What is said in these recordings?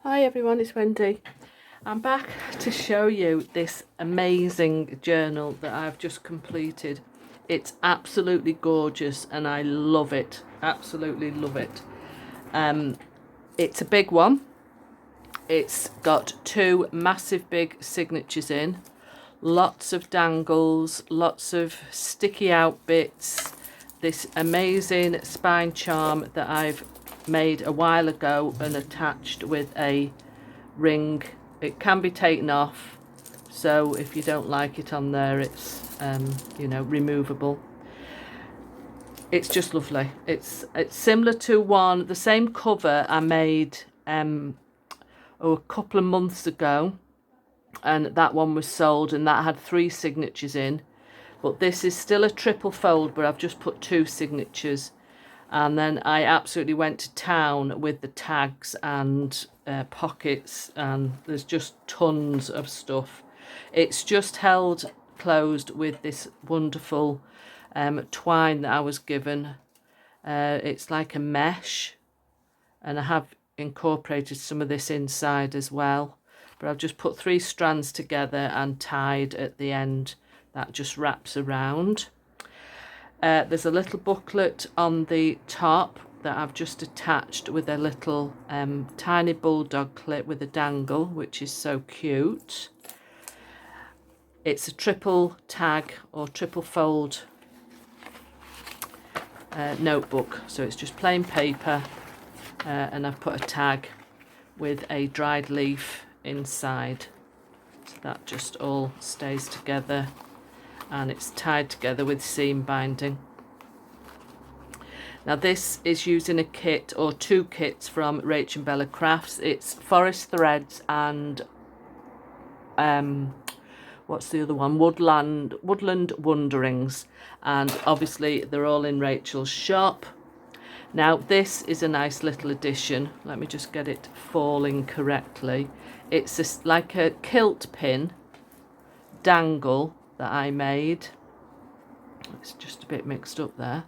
Hi everyone, it's Wendy. I'm back to show you this amazing journal that I've just completed. It's absolutely gorgeous and I love it, absolutely love it. It's a big one. It's got two massive big signatures in, lots of dangles, lots of sticky out bits, this amazing spine charm that I've made a while ago and attached with a ring. It can be taken off, so if you don't like it on there, it's removable. It's just lovely. It's similar to the same cover I made a couple of months ago, and that one was sold and that had 3 signatures in, but this is still a triple fold, but I've just put 2 signatures. And then I absolutely went to town with the tags and pockets, and there's just tons of stuff. It's just held closed with this wonderful twine that I was given. It's like a mesh, and I have incorporated some of this inside as well, but I've just put 3 strands together and tied at the end. That just wraps around. There's a little booklet on the top that I've just attached with a little tiny bulldog clip with a dangle, which is so cute. It's a triple tag or triple fold notebook, so it's just plain paper, and I've put a tag with a dried leaf inside, so that just all stays together, and it's tied together with seam binding. Now this is using a kit or 2 kits from Rach and Bella Crafts. It's Forest Threads and what's the other one? Woodland Wonderings, and obviously they're all in Rachel's shop. Now this is a nice little addition. Let me just get it falling correctly. It's like a kilt pin dangle that I made. It's just a bit mixed up there,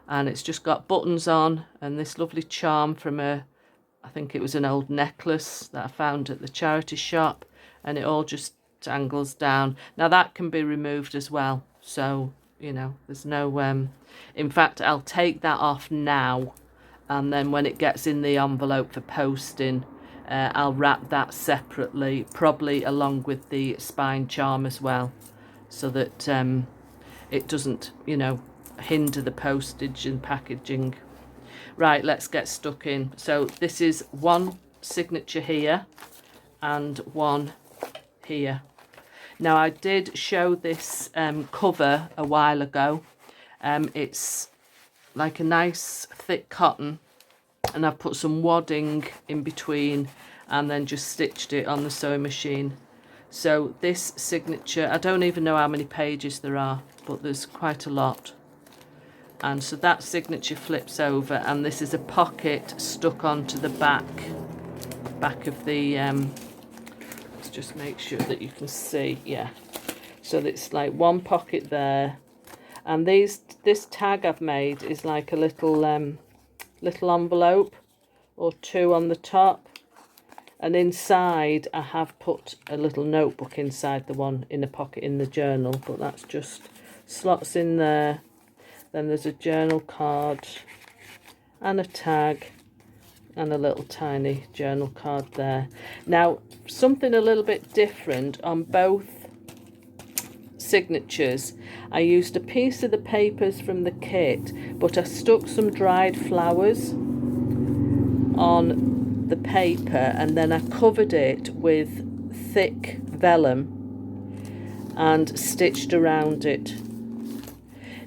and it's just got buttons on and this lovely charm from I think it was an old necklace that I found at the charity shop, and it all just dangles down. Now that can be removed as well, so there's no in fact I'll take that off now, and then when it gets in the envelope for posting, I'll wrap that separately, probably along with the spine charm as well, so that it doesn't, hinder the postage and packaging. Right, let's get stuck in. So this is 1 signature here and 1 here. Now I did show this cover a while ago. It's like a nice thick cotton, and I've put some wadding in between and then just stitched it on the sewing machine. So this signature, I don't even know how many pages there are, but there's quite a lot. And so that signature flips over, and this is a pocket stuck onto the back of the let's just make sure that you can see. Yeah, so it's like 1 pocket there, and this tag I've made is like a little envelope or 2 on the top, and inside I have put a little notebook inside the one in a pocket in the journal, but that's just slots in there. Then there's a journal card and a tag and a little tiny journal card there. Now something a little bit different on both signatures, I used a piece of the papers from the kit, but I stuck some dried flowers on the paper, and then I covered it with thick vellum and stitched around it.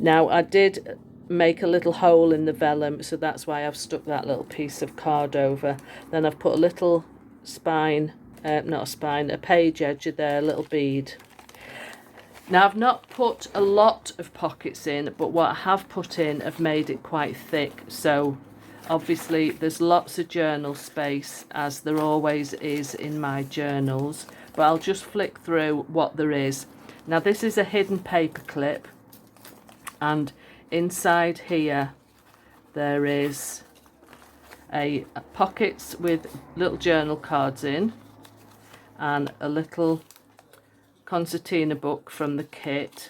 Now I did make a little hole in the vellum, so that's why I've stuck that little piece of card over. Then I've put a little spine, a page edge there, a little bead. Now I've not put a lot of pockets in, but what I have put in have made it quite thick, so obviously there's lots of journal space, as there always is in my journals, but I'll just flick through what there is. Now this is a hidden paper clip, and inside here there is a pockets with little journal cards in, and a little concertina book from the kit.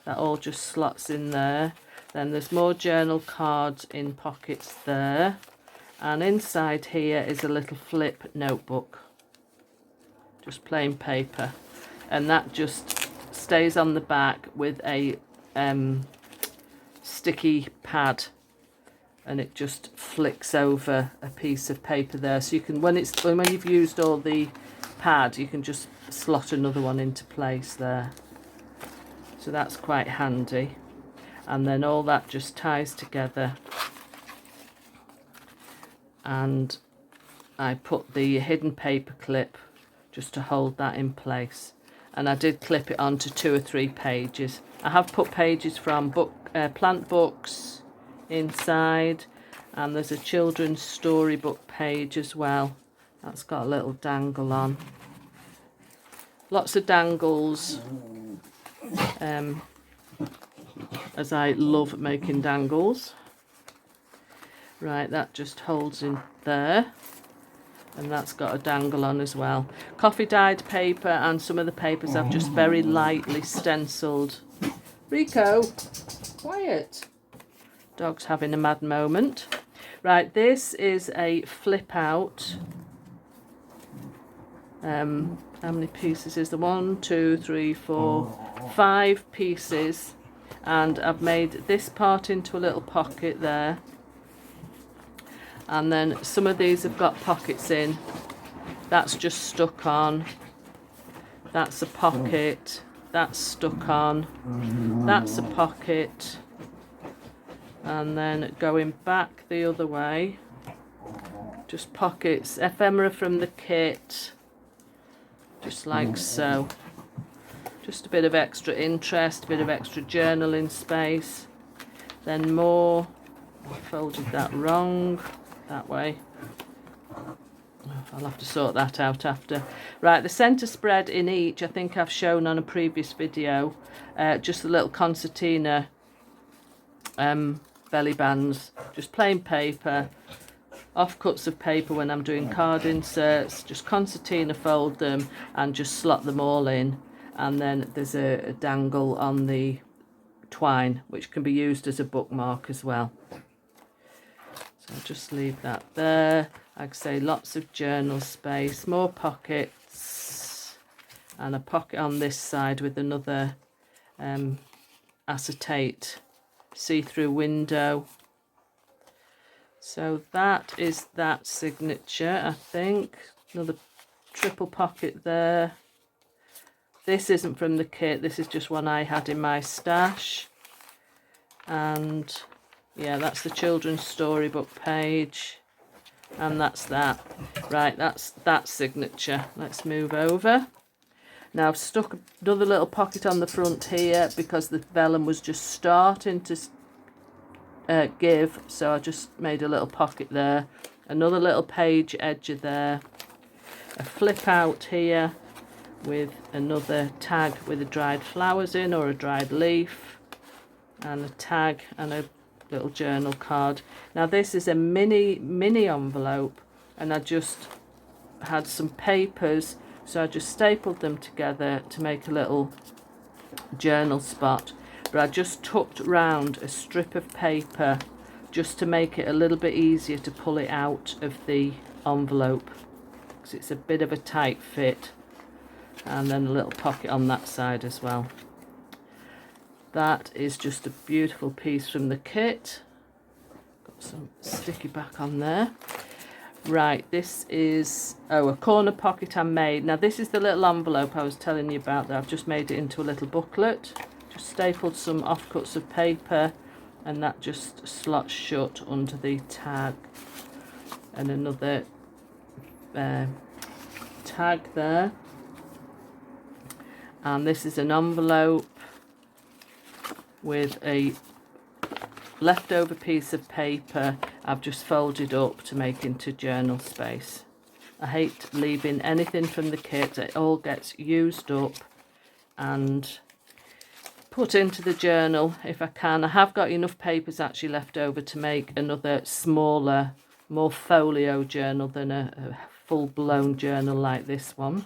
That all just slots in there. Then there's more journal cards in pockets there. And inside here is a little flip notebook. Just plain paper. And that just stays on the back with a sticky pad. And it just flicks over a piece of paper there. So you can, when you've used all the pad, you can just slot another one into place there. So that's quite handy. And then all that just ties together. And I put the hidden paper clip just to hold that in place. And I did clip it onto 2 or 3 pages. I have put pages from plant books inside. And there's a children's storybook page as well. That's got a little dangle on. Lots of dangles. As I love making dangles. Right, that just holds in there. And that's got a dangle on as well. Coffee dyed paper, and some of the papers I've just very lightly stenciled. Rico, quiet. Dog's having a mad moment. Right, this is a flip out. How many pieces is there? 1, 2, 3, 4, 5 pieces. And I've made this part into a little pocket there. And then some of these have got pockets in. That's just stuck on. That's a pocket. That's stuck on. That's a pocket. And then going back the other way, just pockets, ephemera from the kit, just like so. Just a bit of extra interest, a bit of extra journaling space. Then more, I folded that wrong, that way. I'll have to sort that out after. Right, the centre spread in each, I think I've shown on a previous video, just a little concertina belly bands, just plain paper, offcuts of paper when I'm doing card inserts, just concertina fold them and just slot them all in. And then there's a dangle on the twine, which can be used as a bookmark as well. So I'll just leave that there. Like I say, lots of journal space, more pockets, and a pocket on this side with another acetate see-through window. So that is that signature, I think. Another triple pocket there. This isn't from the kit, this is just one I had in my stash. And yeah, that's the children's storybook page. And that's that. Right, that's that signature. Let's move over. Now I've stuck another little pocket on the front here because the vellum was just starting to give. So I just made a little pocket there. Another little page edger there. A flip out here with another tag with a dried flowers in or a dried leaf. And a tag and a little journal card. Now this is a mini envelope, and I just had some papers, so I just stapled them together to make a little journal spot. But I just tucked round a strip of paper just to make it a little bit easier to pull it out of the envelope, because it's a bit of a tight fit. And then a little pocket on that side as well. That is just a beautiful piece from the kit. Got some sticky back on there. Right, this is, a corner pocket I made. Now this is the little envelope I was telling you about that I've just made it into a little booklet. Just stapled some offcuts of paper, and that just slots shut under the tag. And another tag there. And this is an envelope with a leftover piece of paper I've just folded up to make into journal space. I hate leaving anything from the kit. It all gets used up and put into the journal if I can. I have got enough papers actually left over to make another smaller more folio journal than a full-blown journal like this one.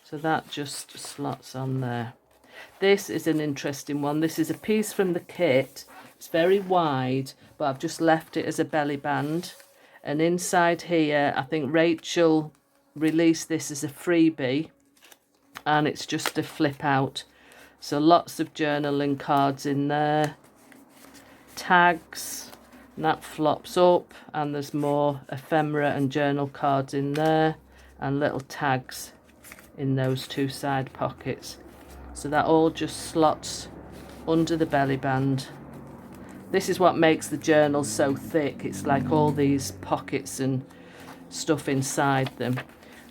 So that just slots on there. This is an interesting one. This is a piece from the kit. It's very wide, but I've just left it as a belly band. And inside here, I think Rachel released this as a freebie, and it's just a flip out. So lots of journaling cards in there, tags, and that flops up, and there's more ephemera and journal cards in there, and little tags in those two side pockets. So that all just slots under the belly band. This is what makes the journal so thick. It's like all these pockets and stuff inside them.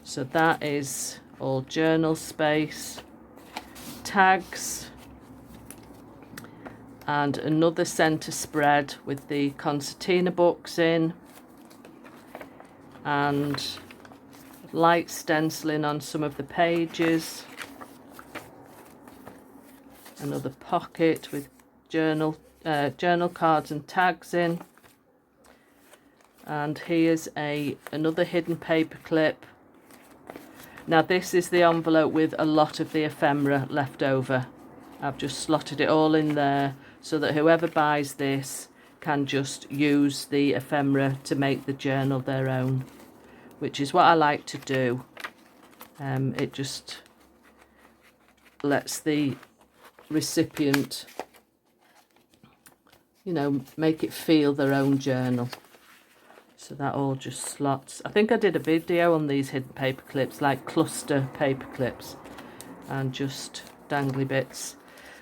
So that is all journal space, tags, and another centre spread with the Concertina books in, and light stenciling on some of the pages. Another pocket with journal cards and tags in. And here's another hidden paper clip. Now this is the envelope with a lot of the ephemera left over. I've just slotted it all in there so that whoever buys this can just use the ephemera to make the journal their own, which is what I like to do. It just lets the recipient, you know, make it feel their own journal. So that all just slots. I think I did a video on these hidden paper clips, like cluster paper clips, and just dangly bits.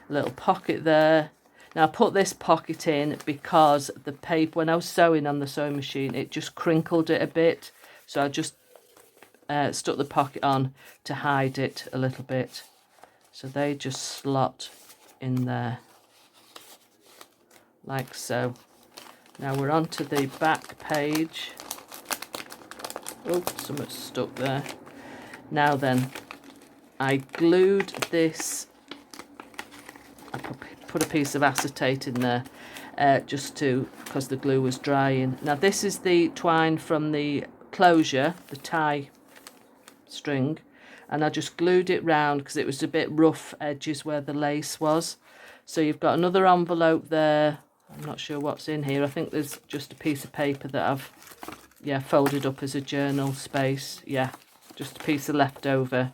A little pocket there. Now I put this pocket in because the paper, when I was sewing on the sewing machine, it just crinkled it a bit. So I just stuck the pocket on to hide it a little bit. So they just slot in there, like so. Now we're on to the back page. Oh, something's stuck there. Now then, I glued this, I put a piece of acetate in there because the glue was drying. Now this is the twine from the closure, the tie string, and I just glued it round because it was a bit rough edges where the lace was. So you've got another envelope there. I'm not sure what's in here. I think there's just a piece of paper that I've, folded up as a journal space. Yeah, just a piece of leftover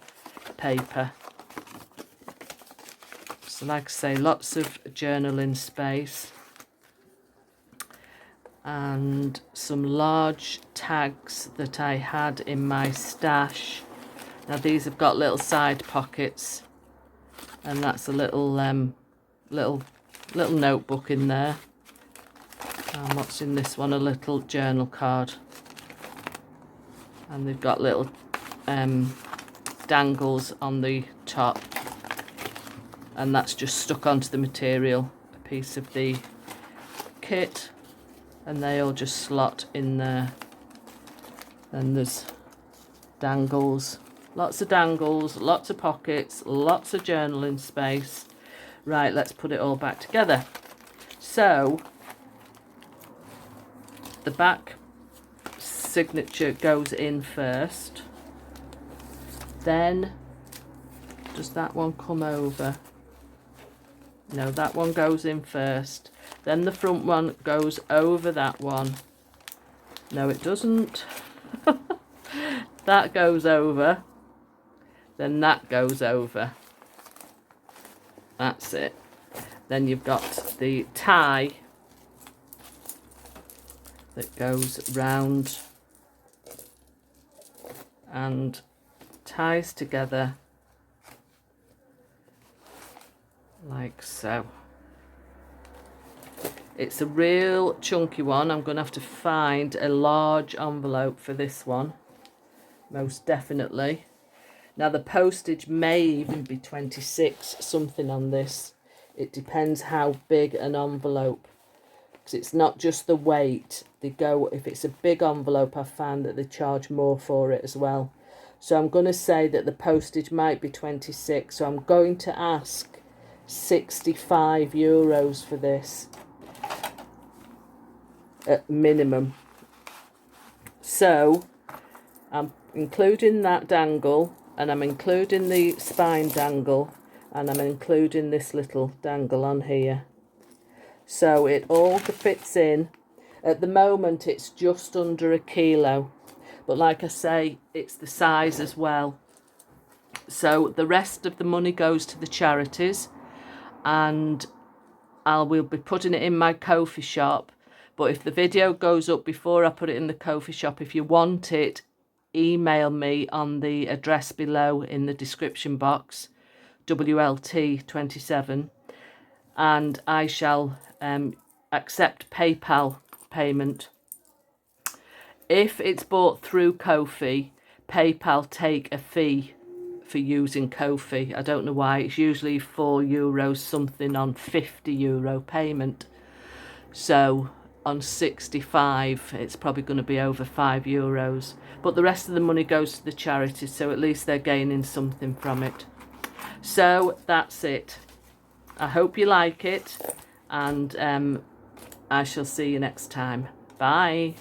paper. So like I say, lots of journaling space. And some large tags that I had in my stash. Now these have got little side pockets, and that's a little little notebook in there. And what's in this one? A little journal card. And they've got little dangles on the top, and that's just stuck onto the material, a piece of the kit, and they all just slot in there. And there's dangles, lots of dangles, lots of pockets, lots of journaling space. Right, let's put it all back together. So the back signature goes in first, then does that one come over? No, that one goes in first, then the front one goes over that one. No, it doesn't. That goes over, then that goes over. That's it. Then you've got the tie that goes round and ties together like so. It's a real chunky one. I'm going to have to find a large envelope for this one, most definitely. Now the postage may even be 26 something on this. It depends how big an envelope, because it's not just the weight. They go, if it's a big envelope, I've found that they charge more for it as well. So I'm going to say that the postage might be 26. So I'm going to ask €65 for this at minimum. So I'm including that dangle, and I'm including the spine dangle, and I'm including this little dangle on here. So it all fits in. At the moment it's just under a kilo, but like I say, it's the size as well. So the rest of the money goes to the charities, and I will be putting it in my Ko-fi shop. But if the video goes up before I put it in the Ko-fi shop, if you want it, email me on the address below in the description box, WLT27, and I shall accept PayPal payment. If it's bought through Ko-fi, PayPal take a fee for using Ko-fi. I don't know why. It's usually €4 something on €50 payment. So on 65, it's probably going to be over €5. But the rest of the money goes to the charities, so at least they're gaining something from it. So that's it. I hope you like it, and I shall see you next time. Bye.